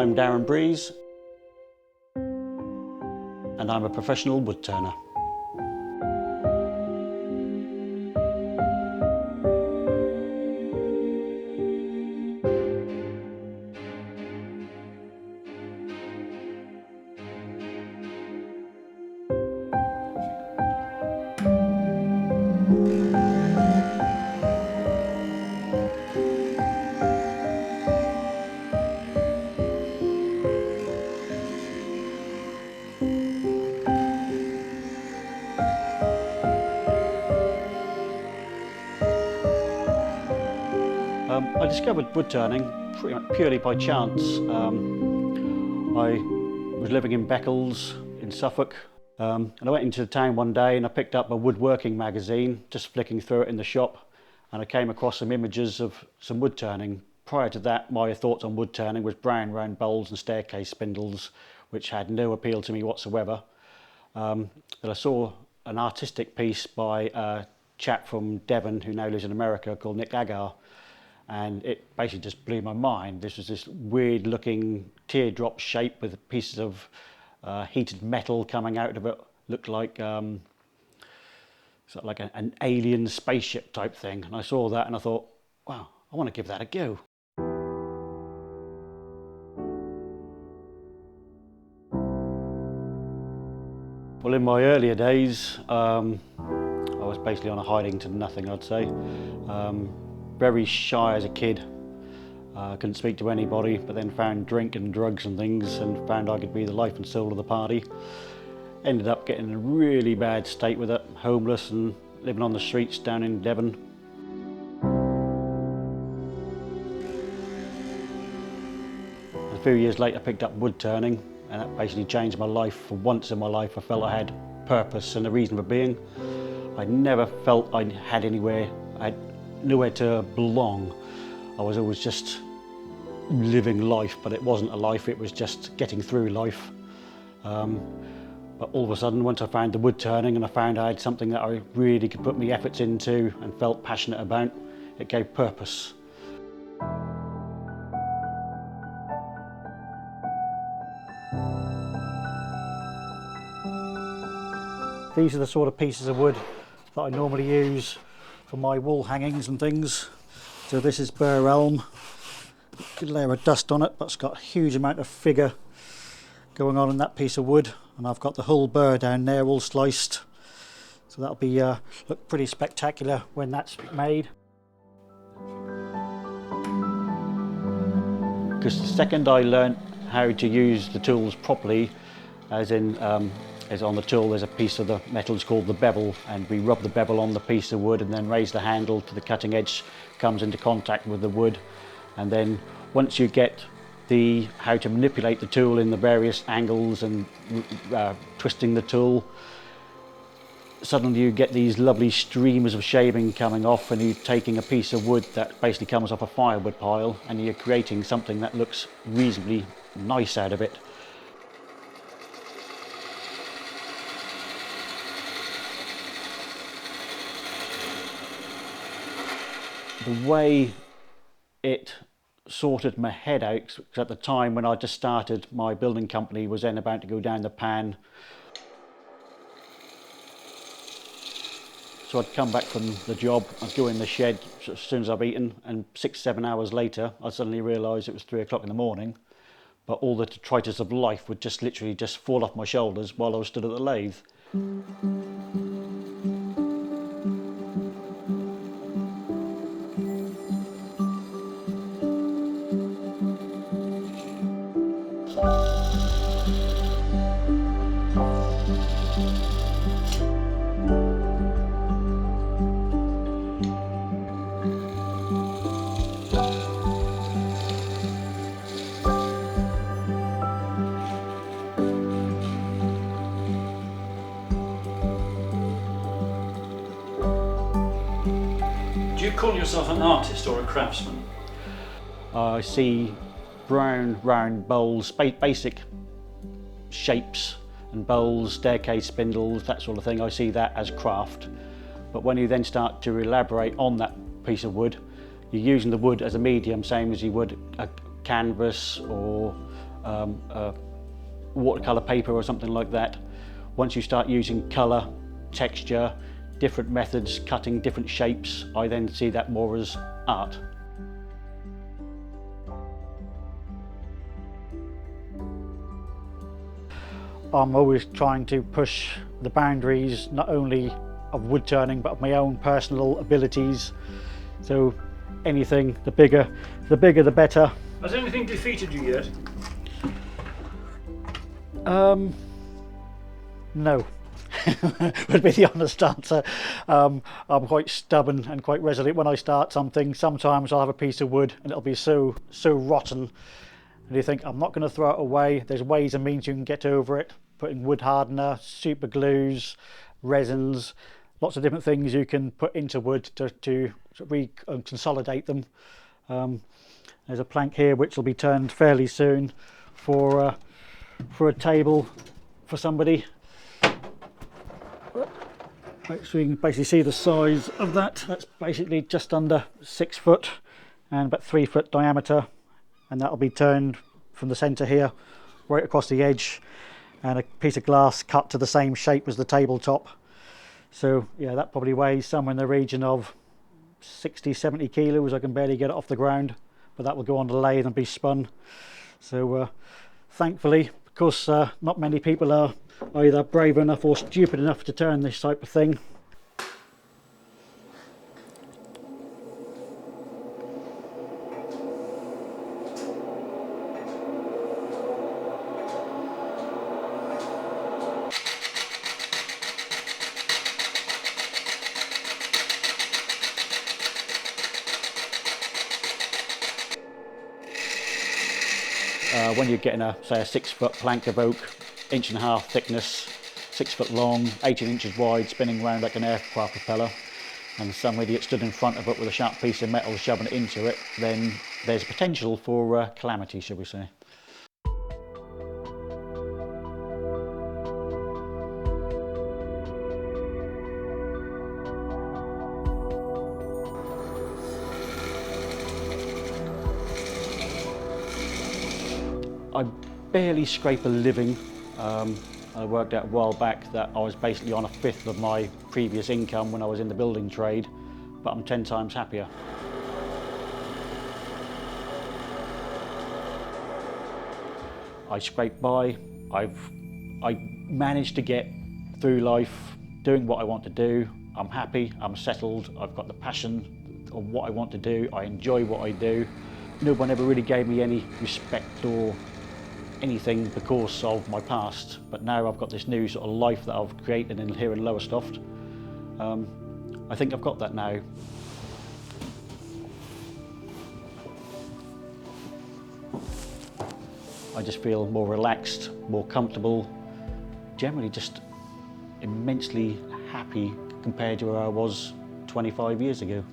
I'm Darren Breeze and I'm a professional wood turner. I discovered wood turning pretty much purely by chance. I was living in Beccles in Suffolk, and I went into the town one day and I picked up a woodworking magazine, just flicking through it in the shop, and I came across some images of some wood turning. Prior to that, my thoughts on wood turning was brown round bowls and staircase spindles, which had no appeal to me whatsoever. Then I saw an artistic piece by a chap from Devon who now lives in America called Nick Agar. And it basically just blew my mind. This was this weird looking teardrop shape with pieces of heated metal coming out of it. Looked like sort of like an alien spaceship type thing. And I saw that and I thought, wow, I want to give that a go. Well, in my earlier days, I was basically on a hiding to nothing, I'd say. Very shy as a kid, couldn't speak to anybody, but then found drink and drugs and things and found I could be the life and soul of the party. Ended up getting in a really bad state with it, homeless and living on the streets down in Devon. A few years later I picked up wood turning and that basically changed my life. For once in my life I felt I had purpose and a reason for being. I never felt I had anywhere, nowhere to belong. I was always just living life, but it wasn't a life, it was just getting through life. But all of a sudden, once I found the wood turning and I found I had something that I really could put my efforts into and felt passionate about, it gave purpose. These are the sort of pieces of wood that I normally use for my wall hangings and things. So this is Burr elm. Good layer of dust on it, but it's got a huge amount of figure going on in that piece of wood. And I've got the whole burr down there all sliced. So that'll be look pretty spectacular when that's made. Because the second I learnt how to use the tools properly, as in is on the tool there's a piece of the metal, it's called the bevel, and we rub the bevel on the piece of wood and then raise the handle to the cutting edge, comes into contact with the wood, and then once you get how to manipulate the tool in the various angles and twisting the tool, suddenly you get these lovely streamers of shaving coming off, and you're taking a piece of wood that basically comes off a firewood pile and you're creating something that looks reasonably nice out of it. The way it sorted my head out, because at the time when I just started, my building company was then about to go down the pan. So I'd come back from the job, I'd go in the shed as soon as I've eaten, and 6-7 hours later I suddenly realised it was 3 o'clock in the morning, but all the detritus of life would just literally just fall off my shoulders while I was stood at the lathe. Do you call yourself an artist or a craftsman? I see brown round bowls, basic shapes and bowls, staircase spindles, that sort of thing. I see that as craft. But when you then start to elaborate on that piece of wood, you're using the wood as a medium, same as you would a canvas or watercolour paper or something like that. Once you start using colour, texture, different methods, cutting different shapes, I then see that more as art. I'm always trying to push the boundaries not only of wood turning but of my own personal abilities. So anything, the bigger the better. Has anything defeated you yet? No, would be the honest answer. I'm quite stubborn and quite resolute when I start something. Sometimes I'll have a piece of wood and it'll be so rotten, and you think, I'm not going to throw it away. There's ways and means you can get over it, putting wood hardener, super glues, resins, lots of different things you can put into wood to consolidate them. There's a plank here which will be turned fairly soon for a table for somebody. So you can basically see the size of that. That's basically just under 6 foot and about 3 foot diameter, and that'll be turned from the centre here right across the edge, and a piece of glass cut to the same shape as the tabletop. So yeah, that probably weighs somewhere in the region of 60-70 kilos. I can barely get it off the ground, but that will go on the lathe and be spun. So thankfully, because not many people are either brave enough or stupid enough to turn this type of thing. When you're getting say a 6 foot plank of oak, 1.5 inch thickness, 6 foot long, 18 inches wide, spinning around like an aircraft propeller, and some idiot stood in front of it with a sharp piece of metal shoving it into it, then there's potential for calamity, shall we say. I barely scrape a living. I worked out a while back that I was basically on 1/5 of my previous income when I was in the building trade, but I'm 10 times happier. I scrape by. I managed to get through life doing what I want to do. I'm happy, I'm settled, I've got the passion of what I want to do, I enjoy what I do. No one ever really gave me any respect or anything because of my past, but now I've got this new sort of life that I've created in here in Lowestoft. I think I've got that now. I just feel more relaxed, more comfortable, generally just immensely happy compared to where I was 25 years ago.